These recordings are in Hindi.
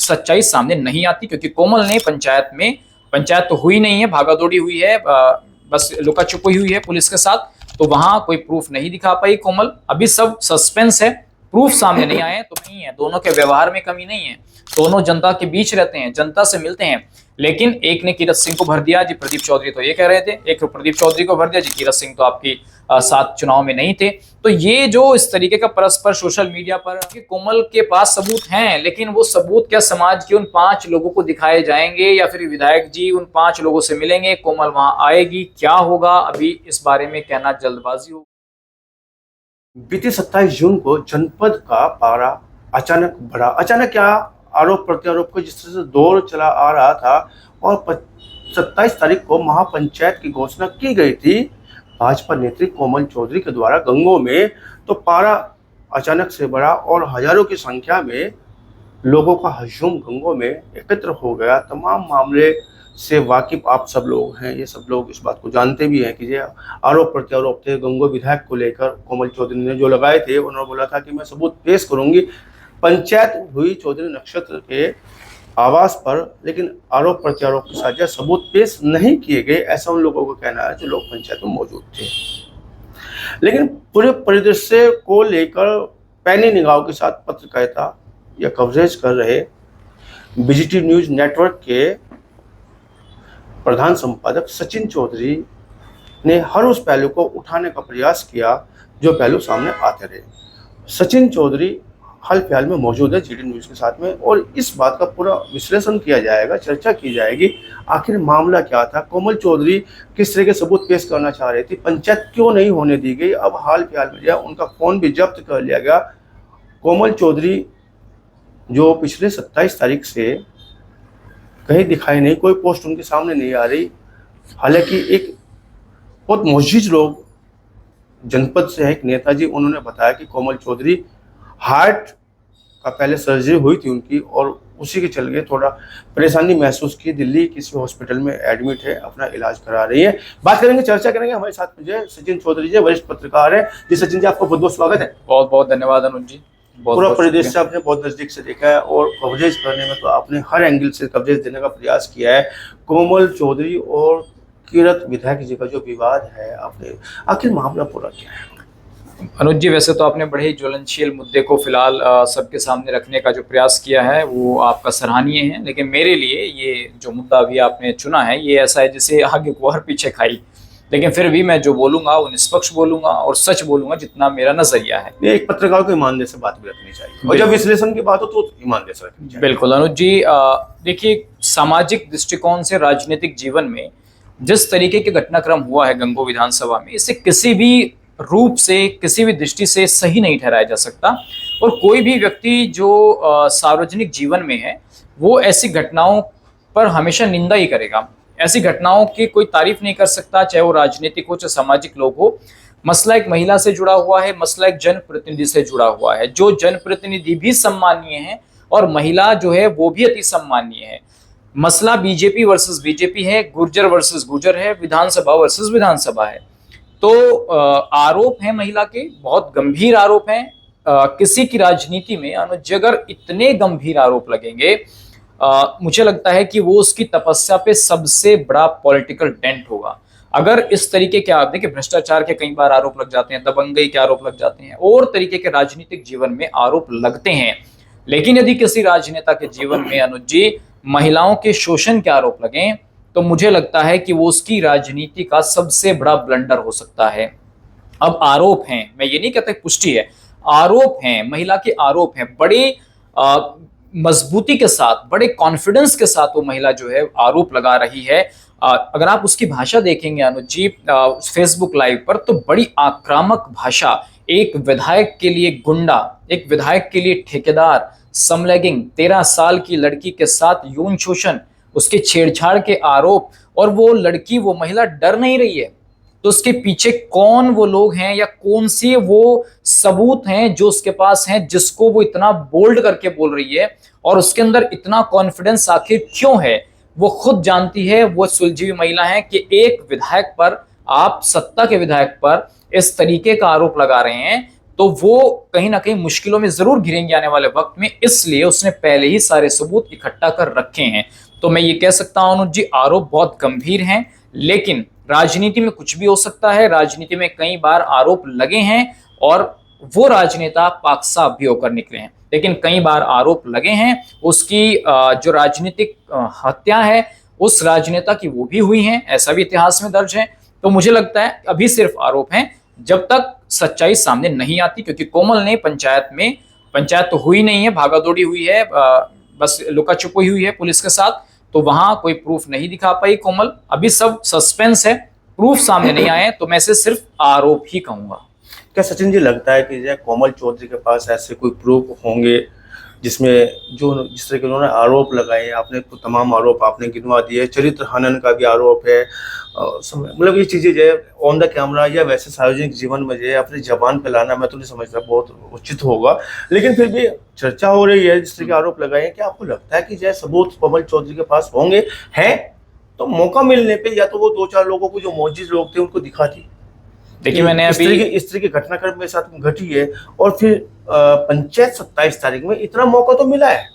सच्चाई सामने नहीं आती, क्योंकि कोमल ने पंचायत तो हुई नहीं है, भागादौड़ी हुई है, बस लुका छुपी हुई है पुलिस के साथ, तो वहां कोई प्रूफ नहीं दिखा पाई कोमल। अभी सब सस्पेंस है, प्रूफ सामने नहीं आए तो नहीं है। दोनों के व्यवहार में कमी नहीं है, दोनों जनता के बीच रहते हैं, जनता से मिलते हैं, लेकिन एक ने कीरत सिंह को भर दिया जी, प्रदीप चौधरी तो ये कह रहे थे, एक प्रदीप चौधरी को भर दिया जी, कीरत सिंह तो आपकी साथ चुनाव में नहीं थे। तो ये जो इस तरीके का परस्पर सोशल मीडिया पर कि कोमल के पास सबूत हैं, लेकिन वो सबूत क्या समाज के उन 5 लोगों को दिखाए जाएंगे, या फिर विधायक जी उन 5 लोगों से मिलेंगे, कोमल वहां आएगी, क्या होगा अभी इस बारे में कहना जल्दबाजी होगी। बीते 27 जून को जनपद का पारा अचानक बढ़ा। अचानक क्या, आरोप प्रत्यारोप का जिस तरह से दौर चला आ रहा था, और 27 तारीख को महापंचायत की घोषणा की गई थी भाजपा नेत्री कोमल चौधरी के द्वारा गंगों में, तो पारा अचानक से बढ़ा और हजारों की संख्या में लोगों का हजूम गंगों में एकत्र हो गया। तमाम मामले से वाकिफ आप सब लोग हैं, ये सब लोग इस बात को जानते भी हैं कि ये आरोप प्रत्यारोप थे गंगो विधायक को लेकर कोमल चौधरी ने जो लगाए थे। उन्होंने बोला था कि मैं सबूत पेश करूंगी। पंचायत हुई चौधरी नक्षत्र के आवास पर, लेकिन आरोप प्रत्यारोप के साथ सबूत पेश नहीं किए गए, ऐसा उन लोगों का कहना है जो लोग पंचायत में मौजूद थे। लेकिन पूरे परिदृश्य को लेकर पैनी निगाह के साथ पत्रकारिता या कवरेज कर रहे बीजीटी न्यूज नेटवर्क के प्रधान संपादक सचिन चौधरी ने हर उस पहलू को उठाने का प्रयास किया जो पहलू सामने आते रहे। सचिन चौधरी हाल फिलहाल में मौजूद है जीडी न्यूज के साथ में, और इस बात का पूरा विश्लेषण किया जाएगा, चर्चा की जाएगी आखिर मामला क्या था, कोमल चौधरी किस तरह के सबूत पेश करना चाह रही थी, पंचायत क्यों नहीं होने दी गई। अब हाल फिलहाल में उनका फोन भी जब्त कर लिया गया। कोमल चौधरी जो पिछले 27 तारीख से कहीं दिखाई नहीं, कोई पोस्ट उनके सामने नहीं आ रही। हालांकि एक बहुत मोजिज लोग जनपद से है, एक नेताजी, उन्होंने बताया कि कोमल चौधरी हार्ट का पहले सर्जरी हुई थी उनकी, और उसी के चलते थोड़ा परेशानी महसूस की, दिल्ली किसी हॉस्पिटल में एडमिट है, अपना इलाज करा रही है। बात करेंगे, चर्चा करेंगे। हमारे साथ मुझे सचिन चौधरी जी, वरिष्ठ पत्रकार है जी। सचिन जी, आपका बहुत बहुत स्वागत है। बहुत बहुत धन्यवाद अनुज जी। पूरा परिदृश्य आपने बहुत नजदीक से देखा है, और कवरेज करने में तो आपने हर एंगल से कवरेज देने का प्रयास किया है। कोमल चौधरी और कीरत विधायक जी का जो विवाद है, आपने आखिर मामला पूरा क्या है? अनुज जी, वैसे तो आपने बड़े ही ज्वलनशील मुद्दे को फिलहाल सबके सामने रखने का जो प्रयास किया है वो आपका सराहनीय है, लेकिन मेरे लिए ये जो मुद्दा अभी आपने चुना है ये ऐसा है जिसे आगे को और पीछे खाई, लेकिन फिर भी मैं जो बोलूंगा वो निष्पक्ष बोलूंगा और सच बोलूंगा जितना मेरा नजरिया है। ये एक पत्रकार को ईमानदारी से बात भी रखनी चाहिए, और जब विश्लेषण की बात हो तो ईमानदारी से रखनी चाहिए। बिल्कुल अनुज जी, देखिए, सामाजिक दृष्टिकोण से राजनीतिक जीवन में जिस तरीके के घटनाक्रम हुआ है गंगो विधानसभा में, इसे किसी भी रूप से, किसी भी दृष्टि से सही नहीं ठहराया जा सकता। और कोई भी व्यक्ति जो सार्वजनिक जीवन में है वो ऐसी घटनाओं पर हमेशा निंदा ही करेगा, ऐसी घटनाओं की कोई तारीफ नहीं कर सकता, चाहे वो राजनीतिक हो चाहे सामाजिक लोग हो। मसला एक महिला से जुड़ा हुआ है, मसला एक जनप्रतिनिधि से जुड़ा हुआ है, जो जनप्रतिनिधि भी सम्मानीय है और महिला जो है वो भी अति सम्मानीय है। मसला बीजेपी वर्सेस बीजेपी है, गुर्जर वर्सेस गुर्जर है, विधानसभा वर्सेस विधानसभा है। तो आरोप है महिला के, बहुत गंभीर आरोप हैं। किसी की राजनीति में अनुज अगर इतने गंभीर आरोप लगेंगे, मुझे लगता है कि वो उसकी तपस्या पे सबसे बड़ा पॉलिटिकल डेंट होगा। अगर इस तरीके के, आप देखिए, भ्रष्टाचार के कई बार आरोप लग जाते हैं, दबंगई के आरोप लग जाते हैं, और तरीके के राजनीतिक जीवन में आरोप लगते हैं, लेकिन यदि किसी राजनेता के जीवन में अनुज जी महिलाओं के शोषण के आरोप लगें तो मुझे लगता है कि वो उसकी राजनीति का सबसे बड़ा ब्लंडर हो सकता है। अब आरोप हैं, मैं ये नहीं कहता पुष्टि है, आरोप हैं, महिला के आरोप हैं, बड़े मजबूती के साथ, बड़े कॉन्फिडेंस के साथ वो महिला जो है आरोप लगा रही है। अगर आप उसकी भाषा देखेंगे अनुज जी फेसबुक लाइव पर, तो बड़ी आक्रामक भाषा, एक विधायक के लिए गुंडा, एक विधायक के लिए ठेकेदार, समलैंगिक 13 साल की लड़की के साथ यौन शोषण, उसके छेड़छाड़ के आरोप, और वो लड़की, वो महिला डर नहीं रही है। तो उसके पीछे कौन वो लोग हैं या कौन सी वो सबूत हैं जो उसके पास हैं, जिसको वो इतना बोल्ड करके बोल रही है, और उसके अंदर इतना कॉन्फिडेंस आखिर क्यों है, वो खुद जानती है। वो सुलझी हुई महिला है कि एक विधायक पर, आप सत्ता के विधायक पर इस तरीके का आरोप लगा रहे हैं, तो वो कहीं ना कहीं मुश्किलों में जरूर घिरेंगे आने वाले वक्त में, इसलिए उसने पहले ही सारे सबूत इकट्ठा कर रखे हैं। तो मैं ये कह सकता हूं अनुज जी, आरोप बहुत गंभीर हैं, लेकिन राजनीति में कुछ भी हो सकता है। राजनीति में कई बार आरोप लगे हैं और वो राजनेता पाक साफ भी होकर निकले हैं, लेकिन कई बार आरोप लगे हैं, उसकी जो राजनीतिक हत्या है उस राजनेता की वो भी हुई हैं, ऐसा भी इतिहास में दर्ज है। तो मुझे लगता है अभी सिर्फ आरोप हैं, जब तक सच्चाई सामने नहीं आती, क्योंकि कोमल ने पंचायत तो हुई नहीं है, भागादौड़ी हुई है, बस लुका छुपी हुई है पुलिस के साथ, तो वहां कोई प्रूफ नहीं दिखा पाई कोमल। अभी सब सस्पेंस है, प्रूफ सामने नहीं आए, तो मैं से सिर्फ आरोप ही कहूंगा। क्या सचिन जी लगता है कि जो कोमल चौधरी के पास ऐसे कोई प्रूफ होंगे जिसमें जिस तरह के उन्होंने आरोप लगाए, आपने तो तमाम आरोप आपने गिनवा दिए, चरित्र हनन का भी आरोप है, मतलब ये चीज़ें जो है ऑन द कैमरा या वैसे सार्वजनिक जीवन में जो है अपनी जबान पे लाना मैं तो नहीं समझता बहुत उचित होगा, लेकिन फिर भी चर्चा हो रही है जिस तरह के आरोप लगाए हैं। क्या आपको लगता है कि जो सबूत कोमल चौधरी के पास होंगे हैं, तो मौका मिलने पर या तो वो 2-4 लोगों को जो मौजूद लोग थे उनको दिखाती। देखिए मैंने अभी इस तरह की घटनाक्रम मेरे साथ घटी है, और फिर पंचायत 27 तारीख में इतना मौका तो मिला है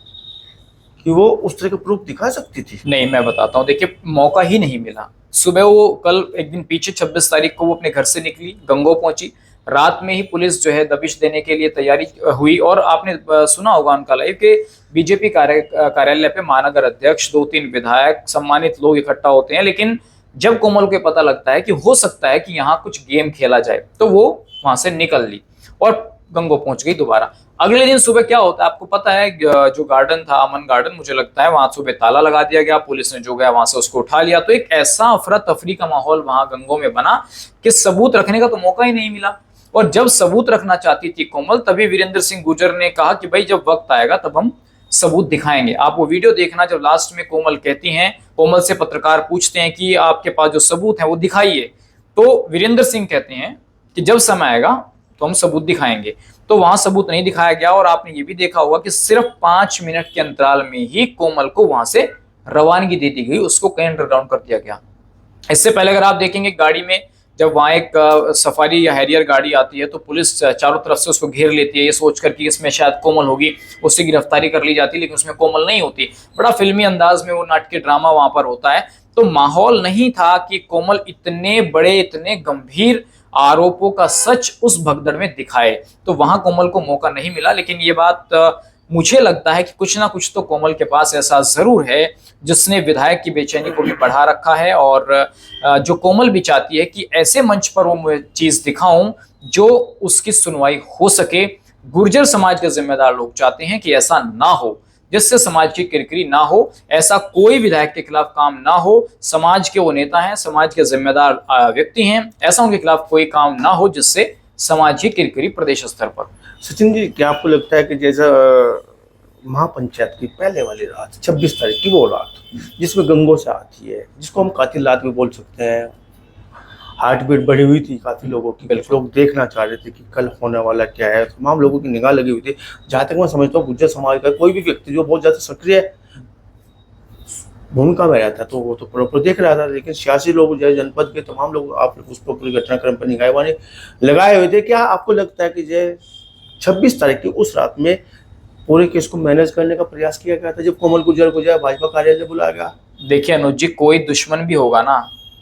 कि वो उस तरह के प्रूफ दिखा सकती थी। नहीं, मैं बताता हूँ, देखिए मौका ही नहीं मिला। सुबह वो कल एक दिन पीछे 26 तारीख को वो अपने घर से निकली, गंगो पहुंची, रात में ही पुलिस जो है दबिश देने के लिए तैयारी हुई। और आपने सुना होगा उनका लाइव कि बीजेपी कार्यालय पे महानगर अध्यक्ष, 2-3 विधायक, सम्मानित लोग इकट्ठा होते हैं, लेकिन जब कोमल को पता लगता है कि हो सकता है कि यहाँ कुछ गेम खेला जाए, तो वो वहां से निकल ली और गंगो पहुंच गई दोबारा। अगले दिन सुबह क्या होता है आपको पता है, जो गार्डन था, अमन गार्डन मुझे लगता है, वहां सुबह ताला लगा दिया गया, पुलिस ने जो गया वहां से उसको उठा लिया। तो एक ऐसा अफरा तफरी का माहौल वहां गंगो में बना कि सबूत रखने का तो मौका ही नहीं मिला। और जब सबूत रखना चाहती थी कोमल, तभी वीरेंद्र सिंह गुर्जर ने कहा कि भाई जब वक्त आएगा तब हम सबूत दिखाएंगे। आप वो वीडियो देखना, जब लास्ट में कोमल कहती हैं, कोमल से पत्रकार पूछते हैं कि आपके पास जो सबूत है वो दिखाइए, तो वीरेंद्र सिंह कहते हैं कि जब समय आएगा तो हम सबूत दिखाएंगे। तो वहां सबूत नहीं दिखाया गया, और आपने ये भी देखा होगा कि सिर्फ 5 मिनट के अंतराल में ही कोमल को वहां से रवानगी दे दी गई, उसको कहीं अंडरग्राउंड कर दिया गया। इससे पहले अगर आप देखेंगे गाड़ी में, जब वहां एक सफारी या हैरियर गाड़ी आती है तो पुलिस चारों तरफ से उसको घेर लेती है, ये सोचकर कि इसमें शायद कोमल होगी, उससे गिरफ्तारी कर ली जाती है, लेकिन उसमें कोमल नहीं होती। बड़ा फिल्मी अंदाज में वो नाटकीय ड्रामा वहां पर होता है। तो माहौल नहीं था कि कोमल इतने बड़े, इतने गंभीर आरोपों का सच उस भगदड़ में दिखाए, तो वहां कोमल को मौका नहीं मिला। लेकिन ये बात मुझे लगता है कि कुछ ना कुछ तो कोमल के पास ऐसा जरूर है जिसने विधायक की बेचैनी को भी बढ़ा रखा है, और जो कोमल भी चाहती है कि ऐसे मंच पर वो चीज दिखाऊं जो उसकी सुनवाई हो सके। गुर्जर समाज के जिम्मेदार लोग चाहते हैं कि ऐसा ना हो, जिससे समाज की किरकिरी ना हो, ऐसा कोई विधायक के खिलाफ काम ना हो। समाज के वो नेता हैं, समाज के जिम्मेदार व्यक्ति हैं, ऐसा उनके खिलाफ कोई काम ना हो जिससे समाज की किरकिरी प्रदेश स्तर पर। सचिन जी, क्या आपको लगता है कि जैसा महापंचायत की पहले वाली रात 26 तारीख की वो रात जिसमें गंगो से आती है, जिसको हम कातिल रात भी बोल सकते हैं, हार्ट बीट बढ़ी हुई थी काफी लोगों की, कुछ लोग देखना चाह रहे थे कि कल होने वाला क्या है, तमाम लोगों की निगाह लगी हुई थी। जहाँ तक मैं समझता हूँ गुर्जर समाज का कोई भी व्यक्ति जो बहुत ज्यादा सक्रिय भूमिका में रहता तो वो तो प्रॉपर देख रहा था, लेकिन सियासी लोग जो जनपद के तमाम लोग आप उस पर पूरी घटनाक्रम पर निगाहबानी लगाए हुए थे। क्या आपको लगता है कि जो 26 तारीख की उस रात में पूरे केस को मैनेज करने का प्रयास किया गया था, जब कोमल गुर्जर को जो भाजपा कार्यालय बुलाया गया? देखिए अनुज जी, कोई दुश्मन भी होगा ना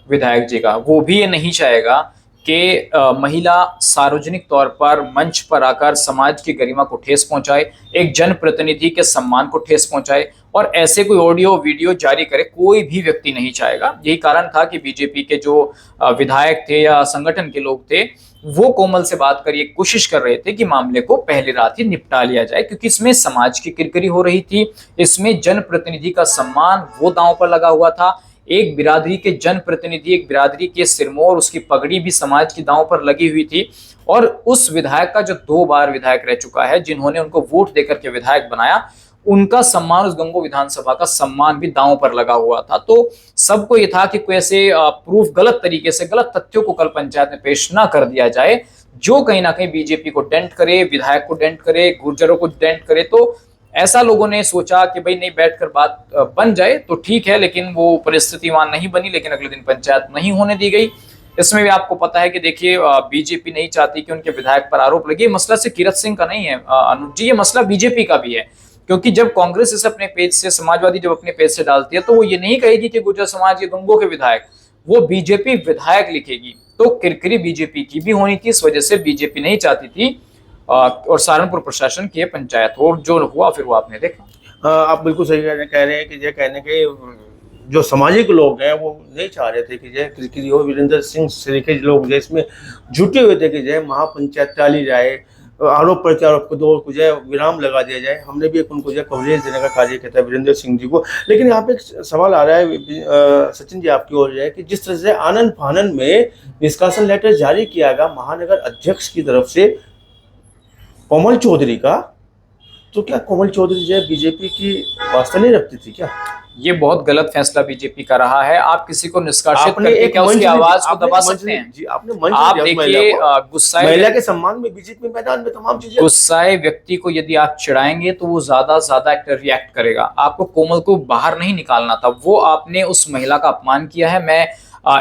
विधायक जी का, वो भी ये नहीं चाहेगा कि महिला सार्वजनिक तौर पर मंच पर आकर समाज की गरिमा को ठेस पहुंचाए, एक जनप्रतिनिधि के सम्मान को ठेस पहुंचाए, और ऐसे कोई ऑडियो वीडियो जारी करे, कोई भी व्यक्ति नहीं चाहेगा। यही कारण था कि बीजेपी के जो विधायक थे या संगठन के लोग थे, वो कोमल से बात कर ये कोशिश कर रहे थे कि मामले को पहली रात ही निपटा लिया जाए, क्योंकि इसमें समाज की किरकिरी हो रही थी, इसमें जनप्रतिनिधि का सम्मान वो दांव पर लगा हुआ था। एक बिरादरी के जनप्रतिनिधि, एक बिरादरी के सिरमौर, उसकी पगड़ी भी समाज की दांव पर लगी हुई थी। और उस विधायक का जो 2 बार विधायक रह चुका है, जिन्होंने उनको वोट देकर के विधायक बनाया, उनका सम्मान, उस गंगो विधानसभा का सम्मान भी दांव पर लगा हुआ था। तो सबको ये था कि कोई ऐसे प्रूफ गलत तरीके से, गलत तथ्यों को कल पंचायत में पेश ना कर दिया जाए जो कहीं ना कहीं बीजेपी को डेंट करे, विधायक को डेंट करे, गुर्जरों को डेंट करे। तो ऐसा लोगों ने सोचा कि भाई नहीं, बैठकर बात बन जाए तो ठीक है, लेकिन वो परिस्थिति वहां नहीं बनी। लेकिन अगले दिन पंचायत नहीं होने दी गई। इसमें भी आपको पता है कि देखिए बीजेपी नहीं चाहती कि उनके विधायक पर आरोप लगे। मसला सिर्फ किरत सिंह का नहीं है अनुज जी, ये मसला बीजेपी का भी है, क्योंकि जब कांग्रेस इसे अपने पेज से, समाजवादी जब अपने पेज से डालती है तो वो ये नहीं कहेगी कि गुर्जर समाज के गंगों के विधायक, वो बीजेपी विधायक लिखेगी। तो किरकिरी बीजेपी की भी होनी थी, इस वजह से बीजेपी नहीं चाहती थी और सहारनपुर प्रशासन की पंचायत हो, और जो हुआ फिर वो आपने देखा। आप बिल्कुल सही कह रहे हैं कि ये कहने के जो सामाजिक लोग हैं वो नहीं चाह रहे थे कि जय किरकिरी हो, वीरेंद्र सिंह सरीखे लोग जो इसमें जुटे हुए थे कि जय महापंचायत टाली जाए, आरोप प्रत्यारोप को दो जय विराम लगा दिया जाए। हमने भी एक उनको जय कवरेज देने का कार्य किया था वीरेंद्र सिंह जी को। लेकिन यहाँ पे एक सवाल आ रहा है सचिन जी आपकी ओर है कि जिस तरह से आनन फानन में निष्कासन लेटर जारी किया गया महानगर अध्यक्ष की तरफ से कोमल चौधरी का, तो क्या कोमल चौधरी जो है बीजेपी की वास्ता नहीं रखती थी क्या? ये बहुत गलत फैसला बीजेपी का रहा है। आप किसी को निष्कासित करके क्या उसकी आवाज को दबा सकते हैं? जी, आपने मंच आप देखिए, गुस्साए महिला के सम्मान में बीजेपी मैदान में तमाम चीजें, गुस्साए व्यक्ति को यदि आप चिढ़ाएंगे तो वो ज्यादा रिएक्ट करेगा। आपको कोमल को बाहर नहीं निकालना था, वो आपने उस महिला का अपमान किया है। मैं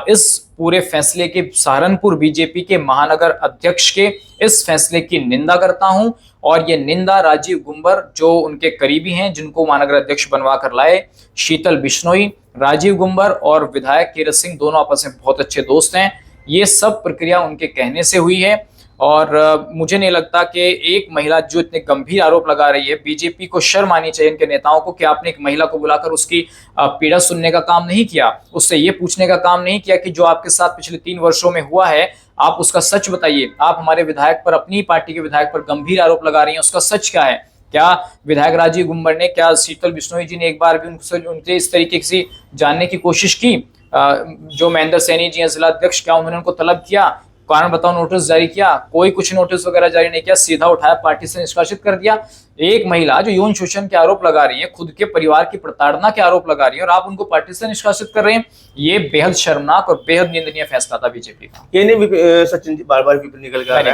इस पूरे फैसले के, सहारनपुर बीजेपी के महानगर अध्यक्ष के इस फैसले की निंदा करता हूं, और ये निंदा राजीव गुंबर जो उनके करीबी हैं, जिनको महानगर अध्यक्ष बनवा कर लाए, शीतल बिश्नोई, राजीव गुंबर और विधायक किरत सिंह, दोनों आपस में बहुत अच्छे दोस्त हैं। ये सब प्रक्रिया उनके कहने से हुई है, और मुझे नहीं लगता कि एक महिला जो इतने गंभीर आरोप लगा रही है, बीजेपी को शर्म आनी चाहिए इनके नेताओं को कि आपने एक महिला को बुलाकर उसकी पीड़ा सुनने का काम नहीं किया, उससे ये पूछने का काम नहीं किया कि जो आपके साथ पिछले 3 वर्षों में हुआ है आप उसका सच बताइए। आप हमारे विधायक पर, अपनी पार्टी के विधायक पर गंभीर आरोप लगा रही हैं, उसका सच क्या है? क्या विधायक राजीव गुंबर ने, क्या शीतल बिश्नोई जी ने एक बार भी उनसे इस तरीके से जानने की कोशिश की? जो महेंद्र सैनी जी हैं जिला अध्यक्ष, क्या उन्होंने उनको तलब किया, कारण बताओ नोटिस जारी किया? कोई कुछ नोटिस वगैरह जारी नहीं किया, सीधा उठाया, पार्टी से निष्कासित कर दिया। एक महिला जो यौन शोषण के आरोप लगा रही है, खुद के परिवार की प्रताड़ना के आरोप लगा रही है, और आप उनको पार्टी से निष्कासित कर रहे हैं, ये बेहद शर्मनाक और बेहद निंदनीय फैसला था बीजेपी का। ये नहीं सचिन जी, बार बार निकल के आ रहा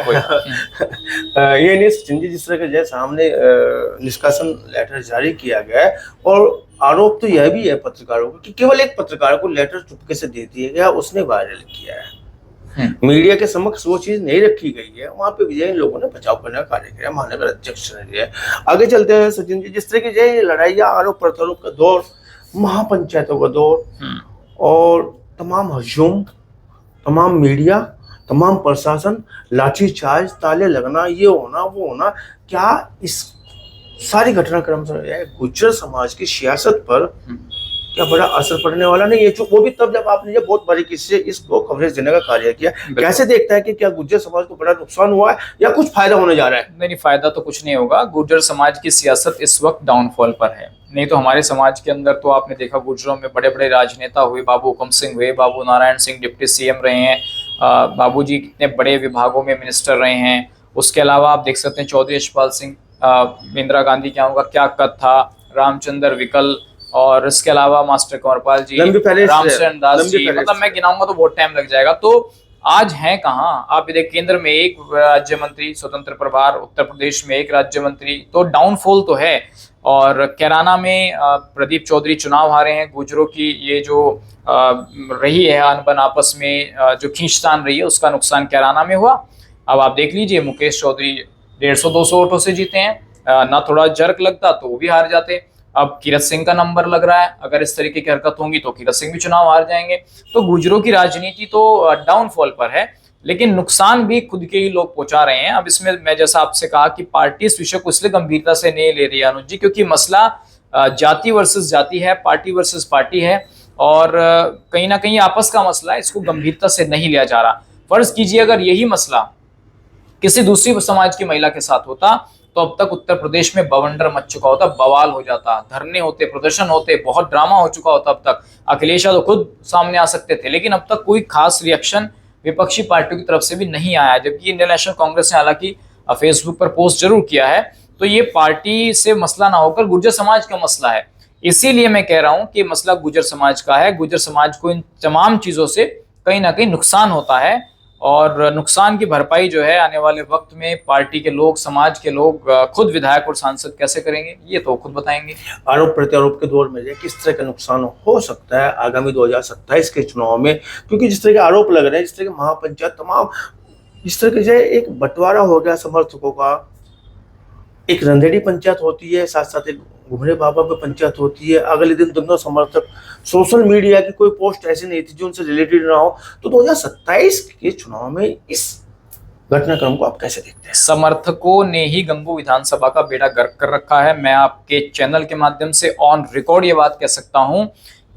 है ये नहीं सचिन जी, जिस तरह के जैसे सामने निष्कासन लेटर जारी किया गया है, और आरोप तो यह भी है पत्रकारों को कि केवल एक पत्रकार को लेटर चुपके से दे दिया गया, उसने वायरल किया है, मीडिया के समक्ष वो चीज नहीं रखी गई है। वहां पे विजय लोगों ने बचाव करने का कार्य किया, महानगर अध्यक्ष ने। आगे चलते हैं सचिन जी, जिस तरह की ये लड़ाइयाँ, आरोप प्रत्यारोप का दौर, महापंचायतों का दौर, और तमाम हजूम, तमाम मीडिया, तमाम प्रशासन, लाठीचार्ज, ताले लगना, ये होना वो होना, क्या इस सारी घटनाक्रम से गुर्जर समाज की सियासत पर क्या बड़ा असर पड़ने वाला नहीं है? वो भी तब जब आपने ये बहुत बारीकी से इसको कवरेज देने का कार्य किया। कैसे देखता है कि क्या गुर्जर समाज को बड़ा नुकसान हुआ है या कुछ फायदा होने जा रहा है? नहीं, फायदा तो कुछ नहीं होगा। गुर्जर समाज की सियासत इस वक्त डाउनफॉल पर है। नहीं तो हमारे समाज के अंदर तो आपने देखा, गुर्जरों में बड़े बड़े राजनेता हुए, बाबू हुकम सिंह हुए, बाबू नारायण सिंह डिप्टी सीएम रहे हैं, बाबू जी कितने बड़े विभागों में मिनिस्टर रहे हैं। उसके अलावा आप देख सकते हैं चौधरी यशपाल सिंह, इंदिरा गांधी क्या होगा क्या कद था, रामचंद्र विकल, और इसके अलावा मास्टर कंवरपाल जी, रामचरण दास जी, मतलब मैं गिनाऊंगा तो बहुत टाइम लग जाएगा। तो आज है कहाँ? आप देख, केंद्र में एक राज्य मंत्री स्वतंत्र प्रभार, उत्तर प्रदेश में एक राज्य मंत्री, तो डाउनफॉल तो है। और कैराना में प्रदीप चौधरी चुनाव हारे हैं। गुर्जरों की ये जो रही है अनबन, आपस में जो खींचतान रही है, उसका नुकसान कैराना में हुआ। अब आप देख लीजिए, मुकेश चौधरी 150-200 वोटों से जीते हैं, ना थोड़ा जर्क लगता तो वो भी हार जाते। अब किरत सिंह का नंबर लग रहा है, अगर इस तरीके की हरकत होंगी तो किरत सिंह भी चुनाव हार जाएंगे। तो गुर्जरों की राजनीति तो डाउनफॉल पर है, लेकिन नुकसान भी खुद के ही लोग पहुंचा रहे हैं। अब इसमें मैं जैसा आपसे कहा कि पार्टी इस विषय को इसलिए गंभीरता से नहीं ले रही है अनुज जी, क्योंकि मसला जाति वर्सेस जाति है, पार्टी वर्सेस पार्टी है, और कहीं ना कहीं आपस का मसला है, इसको गंभीरता से नहीं लिया जा रहा। फर्ज कीजिए अगर यही मसला किसी दूसरी समाज की महिला के साथ होता तो अब तक उत्तर प्रदेश में बवंडर मच चुका होता, बवाल हो जाता, धरने होते, प्रदर्शन होते, बहुत ड्रामा हो चुका होता। अब तक अखिलेश यादव खुद सामने आ सकते थे, लेकिन अब तक कोई खास रिएक्शन विपक्षी पार्टियों की तरफ से भी नहीं आया। जबकि इंडियन नेशनल कांग्रेस ने हालांकि फेसबुक पर पोस्ट जरूर किया है। तो ये पार्टी से मसला ना होकर गुर्जर समाज का मसला है। इसीलिए मैं कह रहा हूं कि मसला गुर्जर समाज का है। गुर्जर समाज को इन तमाम चीजों से कहीं ना कहीं नुकसान होता है, और नुकसान की भरपाई जो है आने वाले वक्त में पार्टी के लोग, समाज के लोग, खुद विधायक और सांसद कैसे करेंगे ये तो खुद बताएंगे। आरोप प्रत्यारोप के दौर में किस तरह का नुकसान हो सकता है आगामी 2027 के चुनाव में, क्योंकि जिस तरह के आरोप लग रहे हैं, जिस तरह के महापंचायत तमाम इस तरह के जो एक बंटवारा हो गया समर्थकों का, एक रंधेड़ी पंचायत होती है, साथ साथ एक घुमरे बाबा की पंचायत होती है, अगले दिन दोनों समर्थक सोशल मीडिया की कोई पोस्ट ऐसी नहीं थी जो उनसे रिलेटेड ना हो। तो 2027 के चुनाव में इस घटनाक्रम को आप कैसे देखते हैं? समर्थकों ने ही गंगो विधानसभा का बेड़ा गर्क कर रखा है। मैं आपके चैनल के माध्यम से ऑन रिकॉर्ड ये बात कह सकता हूं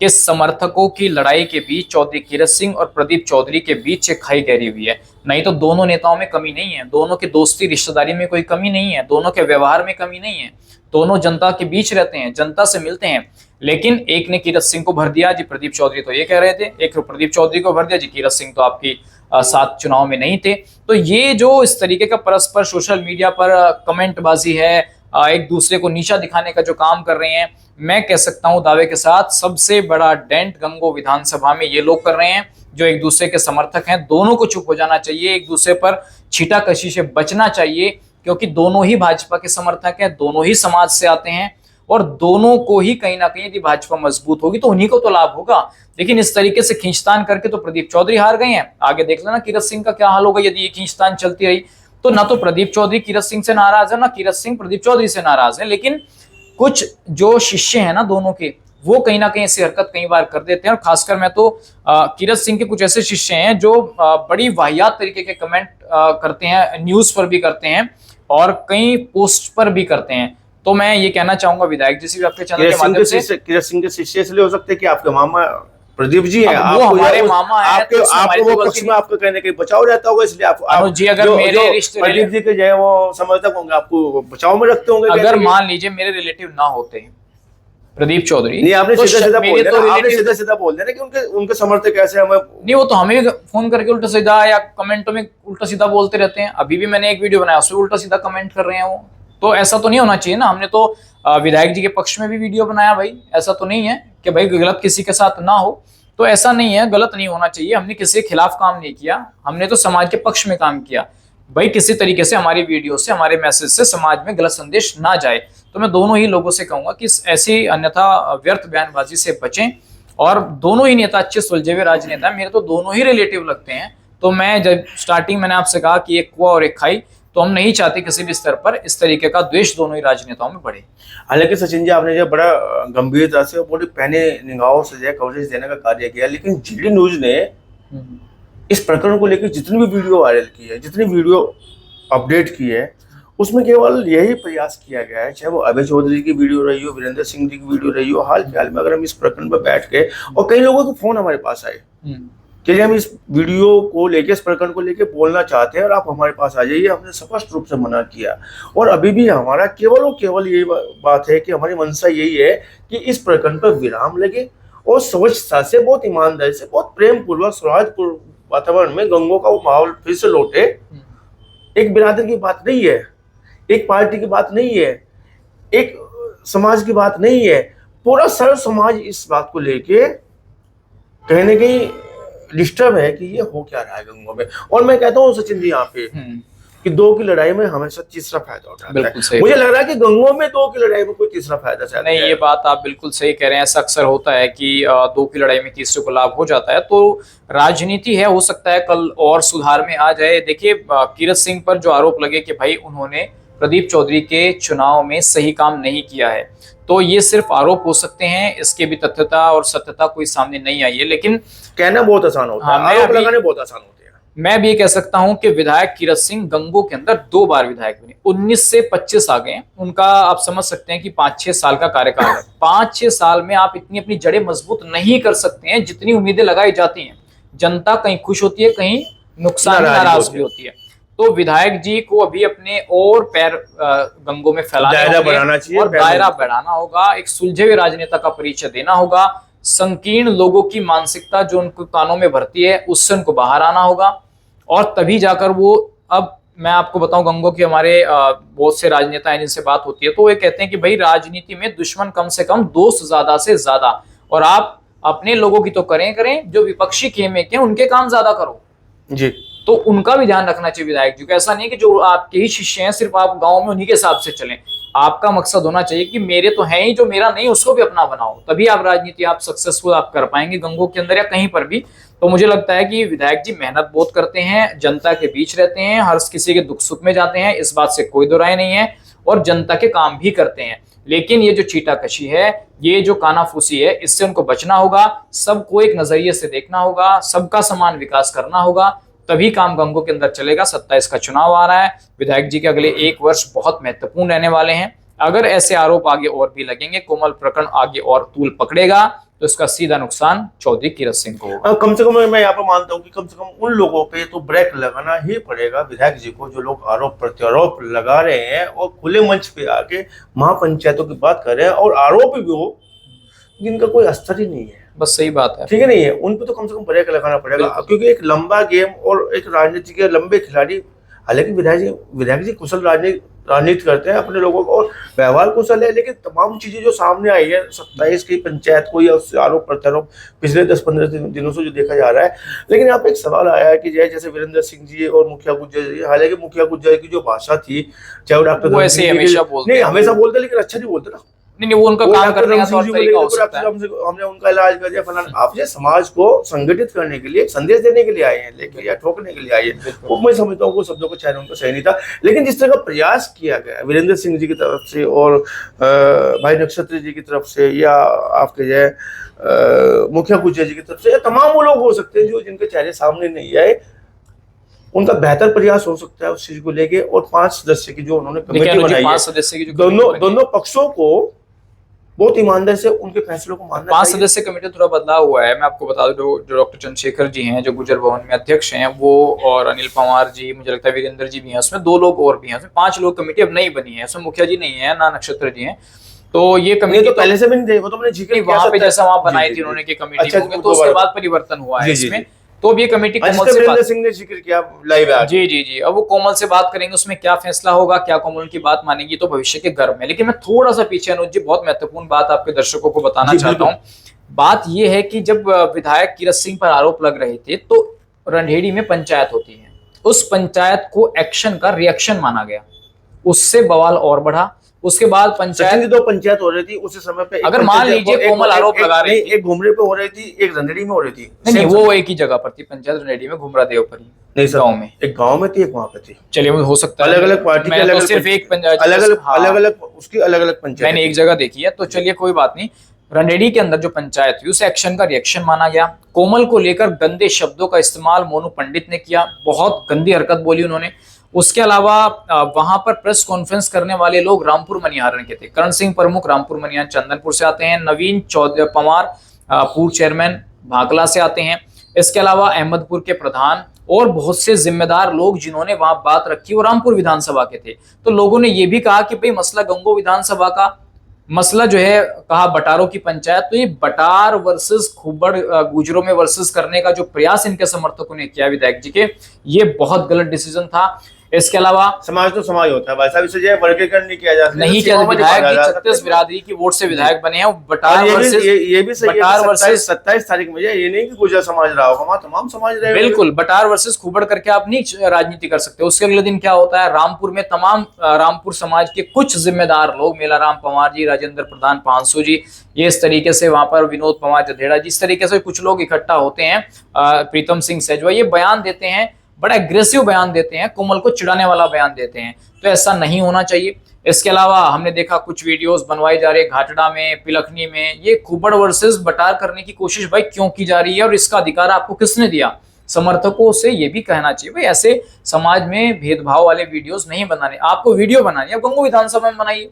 कि समर्थकों की लड़ाई के बीच चौधरी कीरत सिंह और प्रदीप चौधरी के बीच एक खाई गहरी हुई है। नहीं तो दोनों नेताओं में कमी नहीं है, दोनों के दोस्ती रिश्तेदारी में कोई कमी नहीं है, दोनों के व्यवहार में कमी नहीं है, दोनों जनता के बीच रहते हैं, जनता से मिलते हैं। लेकिन एक ने कीरत सिंह को भर दिया जी, प्रदीप चौधरी तो ये कह रहे थे, एक प्रदीप चौधरी को भर दिया जी, कीरत सिंह तो आपकी साथ चुनाव में नहीं थे। तो ये जो इस तरीके का परस्पर सोशल मीडिया पर कमेंटबाजी है, एक दूसरे को नीचा दिखाने का जो काम कर रहे हैं, मैं कह सकता हूं दावे के साथ सबसे बड़ा डेंट गंगो विधानसभा में ये लोग कर रहे हैं जो एक दूसरे के समर्थक हैं। दोनों को चुप हो जाना चाहिए, एक दूसरे पर छीटाकशी से बचना चाहिए, क्योंकि दोनों ही भाजपा के समर्थक हैं, दोनों ही समाज से आते हैं और दोनों को ही कहीं ना कहीं यदि भाजपा मजबूत होगी तो उन्हीं को तो लाभ होगा। लेकिन इस तरीके से खींचतान करके तो प्रदीप चौधरी हार गए हैं। आगे देख लेना कीरत सिंह का क्या हाल होगा यदि ये खींचतान चलती रही। तो ना तो प्रदीप चौधरी कीरत सिंह से नाराज है, ना कीरत सिंह प्रदीप चौधरी से नाराज है। लेकिन कुछ जो शिष्य हैं ना दोनों के, वो कहीं ना कहीं ऐसी हरकत कई बार कर देते हैं। और खासकर मैं तो कीरत सिंह के कुछ ऐसे शिष्य हैं जो बड़ी वाहियात तरीके के कमेंट करते हैं, न्यूज पर भी करते हैं और कई पोस्ट पर भी करते हैं। तो मैं ये कहना चाहूंगा विधायक जी से भी आपके चैनल के माध्यम से, कीरत सिंह के शिष्य इसलिए हो सकते हैं कि आपके मामा प्रदीप जी हैं, वो हमारे मामा हैं, आपके आपको वो कुछ में आपका कहने के बचाव रहता होगा, इसलिए आप जी अगर मेरे रिश्ते प्रदीप जी के जो है वो समर्थक होंगे, आपको बचाव में रखते होंगे। अगर मान लीजिए मेरे रिलेटिव ना होते प्रदीप चौधरी, नहीं आपने तो सीधा सीधा बोल दिया, तो आपने सीधा सीधा बोल दिया कि उनके समर्थक कैसे हमें नहीं, वो तो हमें फोन करके उल्टा सीधा या कमेंटों में उल्टा सीधा बोलते रहते हैं। अभी भी मैंने एक वीडियो बनाया उसमें उल्टा सीधा कमेंट कर रहे हैं वो। तो ऐसा तो नहीं होना चाहिए ना। हमने तो विधायक जी के पक्ष में भी वीडियो बनाया भाई, ऐसा तो नहीं है कि भाई गलत किसी के साथ ना हो। तो ऐसा नहीं है, गलत नहीं होना चाहिए। हमने किसी के खिलाफ काम नहीं किया, हमने तो समाज के पक्ष में काम किया। भाई किसी तरीके से हमारी वीडियो से, हमारे मैसेज से समाज में गलत संदेश ना जाए। तो मैं दोनों ही लोगों से कहूंगा कि ऐसी अन्यथा व्यर्थ बयानबाजी से बचें। और दोनों ही नेता अच्छे सुलझे हुए राजनेता हैं, मेरे तो दोनों ही रिलेटिव लगते हैं। तो मैं जब स्टार्टिंग मैंने आपसे कहा कि एक कुआं और एक खाई, तो हम नहीं चाहते किसी भी स्तर पर इस तरीके का द्वेष दोनों ही राजनेताओं में बढ़े। हालांकि सचिन जी आपने जो बड़ा गंभीरता से और बड़ी पैने निगाहों से जो कवरेज देने का कार्य किया, लेकिन जीडी न्यूज ने इस प्रकरण को लेकर जितनी भी वीडियो वायरल की है, जितनी वीडियो अपडेट की है, उसमें केवल यही प्रयास किया गया है, चाहे वो अभय चौधरी की वीडियो रही हो, वीरेंद्र सिंह जी की वीडियो रही हो, हाल फिलहाल में अगर हम इस प्रकरण पर बैठ के, और कई लोगों के फोन हमारे पास आए कि हम इस वीडियो को लेके, इस प्रकरण को लेके बोलना चाहते हैं और आप हमारे पास आ जाइए, हमने स्पष्ट रूप से मना किया। और अभी भी हमारा केवल और केवल यही बात है कि हमारी मंशा यही है कि इस प्रकरण पर विराम लगे और स्वच्छता से, बहुत ईमानदारी से, बहुत प्रेम पूर्वक, सौहार्दपूर्ण वातावरण में गंगों का वो माहौल फिर से लौटे। एक बिरादर की बात नहीं है, एक पार्टी की बात नहीं है, एक समाज की बात नहीं है, पूरा सर्व समाज इस बात को लेके कहीं ना कहीं डिस्टर्ब है कि ये हो क्या रहा है गंगों में। और मैं कहता हूँ सचिन जी यहाँ पे कि दो की लड़ाई में हमेशा तीसरा फायदा उठाता है। मुझे लग रहा है कि गंगों में दो की लड़ाई में कोई तीसरा फायदा शायद नहीं। ये बात आप बिल्कुल सही कह रहे हैं, ऐसा अक्सर होता है कि दो की लड़ाई में तीसरे को लाभ हो जाता है। तो राजनीति है, हो सकता है कल और सुधार में आ जाए। देखिए कीरत सिंह पर जो आरोप लगे कि भाई उन्होंने प्रदीप चौधरी के चुनाव में सही काम नहीं किया है, तो ये सिर्फ आरोप हो सकते हैं, इसके भी तथ्यता और सत्यता कोई सामने नहीं आई है। लेकिन कहना बहुत आसान होता है, आरोप लगाने बहुत आसान होते हैं। मैं भी ये कह सकता हूं कि विधायक कीरत सिंह गंगो के अंदर 2 बार विधायक बने, 19 से 25 आ गए। उनका आप समझ सकते हैं कि 5-6 साल का कार्यकाल है। 5-6 साल में आप इतनी अपनी जड़ें मजबूत नहीं कर सकते हैं जितनी उम्मीदें लगाई जाती हैं। जनता कहीं खुश होती है, कहीं नुकसान नाराज भी होती है। तो विधायक जी को अभी अपने और पैर गंगों में फैलाना चाहिए और दायरा बढ़ाना होगा। एक सुलझे हुए राजनेता का परिचय देना होगा। संकीर्ण लोगों की मानसिकता जो उनको कानों में भरती है, उससे उनको बाहर आना होगा और तभी जाकर वो, अब मैं आपको बताऊं, गंगों के हमारे बहुत से राजनेता हैं जिनसे बात होती है, तो वो कहते हैं कि भाई राजनीति में दुश्मन कम से कम, दोस्त ज्यादा से ज्यादा। और आप अपने लोगों की तो करें जो विपक्षी खेमे के उनके काम ज्यादा करो। जी तो उनका भी ध्यान रखना चाहिए विधायक जी को। ऐसा नहीं कि जो आपके ही शिष्य हैं सिर्फ आप गांव में उन्हीं के हिसाब से चलें। आपका मकसद होना चाहिए कि मेरे तो हैं ही, जो मेरा नहीं उसको भी अपना बनाओ, तभी आप राजनीति आप सक्सेसफुल आप कर पाएंगे गंगों के अंदर या कहीं पर भी। तो मुझे लगता है कि विधायक जी मेहनत बहुत करते हैं, जनता के बीच रहते हैं, हर किसी के दुख सुख में जाते हैं, इस बात से कोई दो राय नहीं है, और जनता के काम भी करते हैं। लेकिन ये जो चीटाकशी है, ये जो कानाफूसी है, इससे उनको बचना होगा। सबको एक नजरिए से देखना होगा, सबका समान विकास करना होगा, तभी काम गंगों के अंदर चलेगा। 27 का चुनाव आ रहा है, विधायक जी के अगले 1 वर्ष बहुत महत्वपूर्ण रहने वाले हैं। अगर ऐसे आरोप आगे और भी लगेंगे, कोमल प्रकरण आगे और तूल पकड़ेगा, तो इसका सीधा नुकसान चौधरी कीरत सिंह को होगा। कम से कम मैं यहाँ पर मानता हूँ कि कम से कम उन लोगों पे तो ब्रेक लगाना ही पड़ेगा विधायक जी को, जो लोग आरोप प्रत्यारोप लगा रहे हैं और खुले मंच पे आके महापंचायतों की बात कर रहे हैं और आरोप भी हो जिनका कोई अस्तर ही नहीं है। बस सही बात है, ठीक है, नहीं है, उन पे तो कम से कम ब्रेक लगाना पड़ेगा, क्योंकि एक लंबा गेम और एक राजनीति के लंबे खिलाड़ी, हालांकि विधायक जी कुशल राजनीति करते हैं, अपने लोगों को और व्यवहार कुशल है, लेकिन तमाम चीजें जो सामने आई है 27 की पंचायत को या आरोप प्रत्यारोप पिछले 10-15 दिनों से जो देखा जा रहा है। लेकिन यहाँ पे एक सवाल आया है कि जैसे वीरेंद्र सिंह जी और मुखिया गुज्जर जी, हालांकि मुखिया गुज्जर की जो भाषा थी, चाहे वो डॉक्टर हमेशा बोलते, लेकिन अच्छा नहीं बोलते ना। नहीं, वो उनका काम करने का तौर तरीका हो सकता है। हमने उनका इलाज कर दिया फलाना। आप ये समाज को संगठित करने के लिए, संदेश देने के लिए आए हैं, लेकिन या ठोकने के लिए आए हैं, वो मैं समझता हूँ वो शब्दों को चयन उनका सही नहीं था। लेकिन जिस तरह का प्रयास किया गया वीरेंद्र सिंह जी की तरफ से और भाई नक्षत्र जी की तरफ से, या आपके जो है मुखिया गुज्जर जी की तरफ से, या तमाम वो लोग हो सकते हैं जो जिनके चेहरे सामने नहीं आए, उनका बेहतर प्रयास हो सकता है उस चीज को लेके। और 5 सदस्य की जो उन्होंने कमेटी बनाई है, 5 सदस्य की जो दोनों पक्षों को बहुत ईमानदारी से उनके फैसलों को मानना 5 सदस्य कमेटी थोड़ा बदलाव हुआ है। मैं आपको बता दूं, जो डॉक्टर चंद्रशेखर जी हैं, जो गुजर भवन में अध्यक्ष हैं, वो, और अनिल पंवार जी, मुझे लगता है वीरेंद्र जी भी हैं, उसमें 2 लोग और भी हैं, उसमें 5 लोग कमेटी अब नई बनी है। उसमें मुखिया जी नहीं है, ना नक्षत्र जी हैं। तो ये कमेटी तो पहले से भी नहीं थे, वो तो मैंने जिक्र किया वहां पे जैसा वहां बनाई थी उन्होंने की कमेटी, तो उसके बाद परिवर्तन हुआ है इसमें। तो अब ये कमेटी कोमल से बात, सिंह ने जिक्र किया लाइव है। जी, अब वो कोमल से बात करेंगे, उसमें क्या फैसला होगा, क्या कोमल की बात मानेगी, तो भविष्य के गर्भ में। लेकिन मैं थोड़ा सा पीछे, अनुज जी, बहुत महत्वपूर्ण बात आपके दर्शकों को बताना चाहता हूँ। बात ये है कि जब विधायक कीरत सिंह पर आरोप लग रहे थे, तो रंधेड़ी में पंचायत होती है, उस पंचायत को एक्शन का रिएक्शन माना गया, उससे बवाल और बढ़ा। उसके बाद पंचायत 2 पंचायत हो रही थी उस समय पे। अगर मान लीजिए कोमल आरोप लगा रही थी, एक घुमरे पे हो रही थी, एक रंधेड़ी में हो रही थी। नहीं, वो एक ही जगह पर थी पंचायत, रंधेड़ी में, घुमरा देव पर ही, नहीं गांव में, एक गांव में थी, एक वहां पे थी। चलिए, वो हो सकता है अलग-अलग पार्टी के अलग-अलग, सिर्फ एक पंचायत, अलग-अलग उसकी अलग-अलग पंचायत, मैंने एक जगह देखी है। तो चलिए कोई बात नहीं, रंधेड़ी के अंदर जो पंचायत हुई, उस एक्शन का रिएक्शन माना गया। कोमल को लेकर गंदे शब्दों का इस्तेमाल मोनू पंडित ने किया, बहुत गंदी हरकत बोली उन्होंने। उसके अलावा वहां पर प्रेस कॉन्फ्रेंस करने वाले लोग रामपुर मनिहारन के थे। करण सिंह प्रमुख रामपुर मनिहारन चंदनपुर से आते हैं, नवीन पंवार पूर्व चेयरमैन भाकला से आते हैं। इसके अलावा अहमदपुर के प्रधान और बहुत से जिम्मेदार लोग जिन्होंने वहां बात रखी वो रामपुर विधानसभा के थे। तो लोगों ने ये भी कहा कि भाई मसला गंगो विधानसभा का मसला जो है, कहा बटारों की पंचायत, तो ये बटार वर्सेस खुबड़ गुजरों में वर्सेस करने का जो प्रयास इनके समर्थकों ने किया विधायक जी के, ये बहुत गलत डिसीजन था। इसके अलावा समाज तो समाज होता है भाई साहब, इसे जो है वर्गीकरण नहीं किया जा सकता, नहीं किया। विधायक जी 36 बिरादरी की वोट से विधायक बने हैं। बटार वर्सेस, ये भी सही है, 27 तारीख में ये नहीं कि गुजर समाज रहा हो, हमारा तमाम समाज रहे। बिल्कुल, बटार वर्सेस खुबड़ करके आप नहीं राजनीति कर सकते। उसके अगले दिन क्या होता है, रामपुर में तमाम रामपुर समाज के कुछ जिम्मेदार लोग, मेलाराम पंवार जी, राजेंद्र प्रधान 500 जी, ये इस तरीके से वहां पर विनोद पंवार जधेड़ा जी, इस तरीके से कुछ लोग इकट्ठा होते हैं। प्रीतम सिंह सैजवा ये बयान देते हैं, बड़ा एग्रेसिव बयान देते हैं, कोमल को चिढ़ाने वाला बयान देते हैं। तो ऐसा नहीं होना चाहिए। इसके अलावा हमने देखा कुछ वीडियोस बनवाई जा रही है घाटड़ा में, पिलखनी में, ये खुबड़ वर्सेस बटार करने की कोशिश भाई क्यों की जा रही है, और इसका अधिकार आपको किसने दिया? समर्थकों से ये भी कहना चाहिए भाई ऐसे समाज में भेदभाव वाले वीडियोस नहीं बनाने। आपको वीडियो बनानी है, गंगो विधानसभा में बनाइए।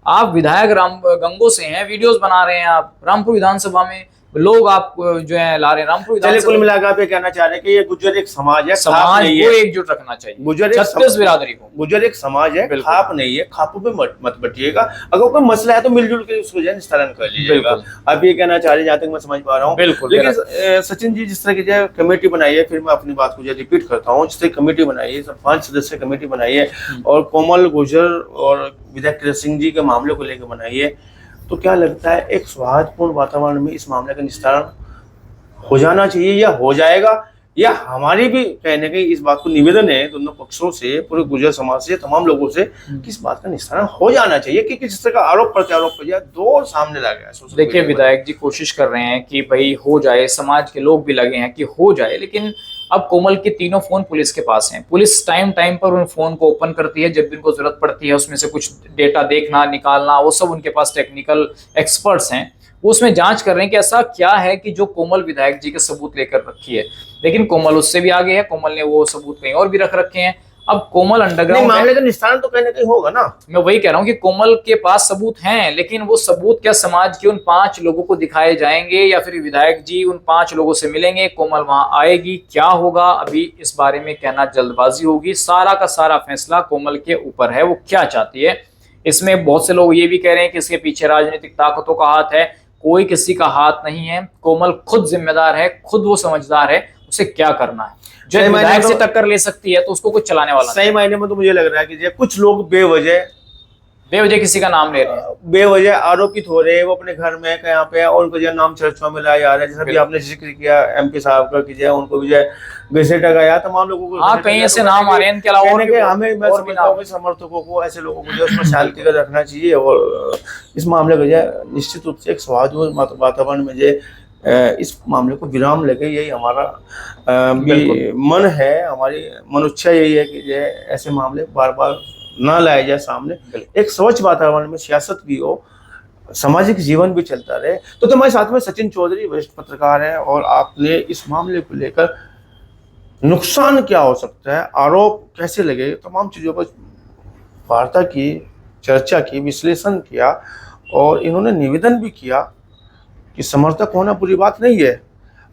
आप विधायक गंगो से हैं, वीडियोस बना रहे हैं आप रामपुर विधानसभा में, लोग आप जो है ला रहे हैं रामपुर विधानसभा। कुल मिलाकर आप ये कहना चाह रहे हैं कि ये गुज्जर एक समाज है, समाज को एकजुट रखना चाहिए। गुज्जर 36 बिरादरी को, गुज्जर एक समाज है, खाप नहीं है, खापों पे मत बटिएगा। अगर कोई मसला है तो मिलजुल के उसको निस्तारण कर लीजिएगा। आप ये कहना चाह रहे हैं, जहाँ तक मैं समझ पा रहा हूँ। लेकिन सचिन जी, जिस तरह की जो कमेटी बनाई है, फिर मैं अपनी बात को रिपीट करता हूँ, जिस तरह कमेटी बनाई है, 5 सदस्य कमेटी बनाई है और कोमल गुजर और विधायक कीरत सिंह जी के मामले को लेकर बनाई है, तो क्या लगता है एक सौहार्दपूर्ण वातावरण में इस मामले का निस्तारण हो जाना चाहिए या हो जाएगा, या हमारी भी कहीं ना कहीं इस बात को निवेदन है दोनों पक्षों से, पूरे गुर्जर समाज से, तमाम लोगों से कि इस बात का निस्तारण हो जाना चाहिए कि किस तरह का आरोप प्रत्यारोप हो जाए, दो सामने ला गया सोशल देखिए मीडिया पर। विधायक जी कोशिश कर रहे हैं कि भाई हो जाए, समाज के लोग भी लगे हैं कि हो जाए, लेकिन अब कोमल के तीनों फोन पुलिस के पास हैं। पुलिस टाइम टाइम पर उन फोन को ओपन करती है, जब भी उनको जरूरत पड़ती है उसमें से कुछ डेटा देखना निकालना, वो सब उनके पास टेक्निकल एक्सपर्ट्स हैं, वो उसमें जांच कर रहे हैं कि ऐसा क्या है कि जो कोमल विधायक जी के सबूत लेकर रखी है। लेकिन कोमल उससे भी आगे है, कोमल ने वो सबूत कहीं और भी रख रखे हैं। अब कोमल नहीं, अंडरग्राउंड मामले का निस्तारण तो कहीं ना कहीं होगा ना। मैं वही कह रहा हूँ कि कोमल के पास सबूत हैं, लेकिन वो सबूत क्या समाज के उन 5 लोगों को दिखाए जाएंगे या फिर विधायक जी उन 5 लोगों से मिलेंगे, कोमल वहां आएगी, क्या होगा अभी इस बारे में कहना जल्दबाजी होगी। सारा का सारा फैसला कोमल के ऊपर है, वो क्या चाहती है। इसमें बहुत से लोग ये भी कह रहे हैं कि इसके पीछे राजनीतिक ताकतों का हाथ है। कोई किसी का हाथ नहीं है, कोमल खुद जिम्मेदार है, खुद वो समझदार है उसे क्या करना है। जो सही मायने विधायक में से तो- टक्कर ले सकती है तो उसको कुछ चलाने वाला नहीं। सही मायने में तो मुझे लग रहा है कि जो कुछ लोग बेवजह किसी का नाम ले रहे हैं। बेवजह आरोपित हो रहे हैं, वो अपने घर में कहाँ पे और उनको जो नाम चर्चा में लाया जा रहा है, जैसा भी आपने जिक्र किया एमपी साहब का कि जो उनको भी जो घसीटा गया, तमाम लोगों को हाँ घसीटा कहीं गया। ऐसे तो नाम आ रहे हैं, इनके अलावा और भी हमें मैं और भी समझता हूँ नाम। कि समर्थकों को, ऐसे लोगों को जो उसमें शांति का रखना चाहिए और इस मामले को जो निश्चित रूप से एक सौहार्द वातावरण में जो इस मामले को विराम लगे, यही हमारा भी मन है, हमारी मनुष्य यही है कि जो ऐसे मामले बार बार ना लाए जाए सामने, एक स्वच्छ वातावरण में सियासत भी हो, सामाजिक जीवन भी चलता रहे। तो हमारे साथ में सचिन चौधरी वरिष्ठ पत्रकार हैं और आपने इस मामले को लेकर नुकसान क्या हो सकता है, आरोप कैसे लगे, तमाम चीज़ों पर वार्ता की, चर्चा की, विश्लेषण किया और इन्होंने निवेदन भी किया कि समर्थक होना बुरी बात नहीं है,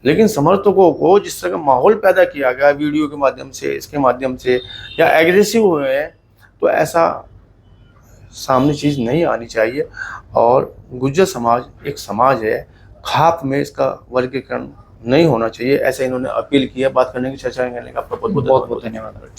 लेकिन समर्थकों को जिस तरह का माहौल पैदा किया गया वीडियो के माध्यम से, इसके माध्यम से, या एग्रेसिव हुए हैं, तो ऐसा सामने चीज़ नहीं आनी चाहिए। और गुर्जर समाज एक समाज है, खाक में इसका वर्गीकरण नहीं होना चाहिए, ऐसा इन्होंने अपील की है। बात करने की, चर्चा करने का बहुत बहुत धन्यवाद।